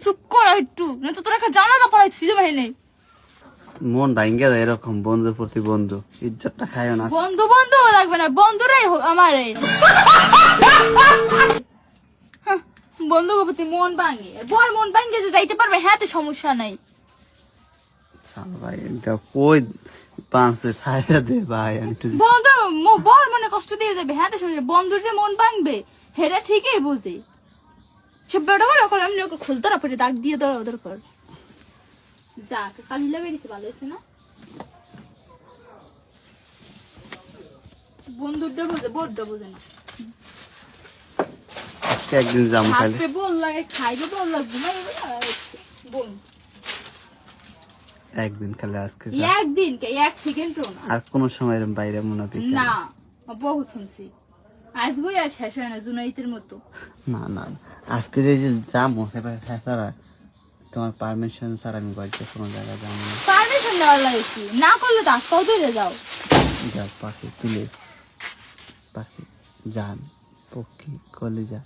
চুপ কর একটু, না তো তোর একটা জানাজা পড়াই ফিরে বাহি নেই। মন ভাঙ্গে যায় এরকম বন্ধুর প্রতি বন্ধু, ইজ্জতটা খায়ও না। বন্ধু বন্ধু লাগবে না, বন্ধুরাই হোক আমার বন্ধু প্রতি মন ভাঙে, বর মন ভাঙে যে যাইতে পারবে, হ্যাঁ তো সমস্যা নাই। চল ভাই এটা কই পাঁচে ছায়া দে ভাই, আমি একটু বন্ধু বর মনে কষ্ট দিয়ে যাবে, হ্যাঁ তো সমস্যা। বন্ধুর যে মন ভাঙবে হেরা ঠিকই বুঝে। সব বেটা বড় করে আমি খোঁজ ধরা পড়ে দাগ দিয়ে ধরা ওদের কর। যাক কালি লাগাই দিছে, ভালো হয়েছে না? বন্ধুরটা বোঝে, বড়টা বোঝে না। আজকে একদিন যাবো খালি। থাকবে বল লাগে, খাইবে বল লাগবে না, বল একদিন খালি আজকে যা। একদিন কে এক সেকেন্ডও না। আর কোন সময় এরকম বাইরে মনে হয় না বহুত শুনছি, আজগই আর শেষ হয় না জুনাইতের মতো। না না আজকে যে যাবো সেবার ছাড়া তোমার পারমিশন ছাড়া আমি বাড়িতে কোনো জায়গায় যাবো না। পারমিশন দেওয়ার লাগে কি, না করলে তো আজকাল ধরে যাও। যা পাখি প্লিজ, পাখি জান পক্ষী কলিজা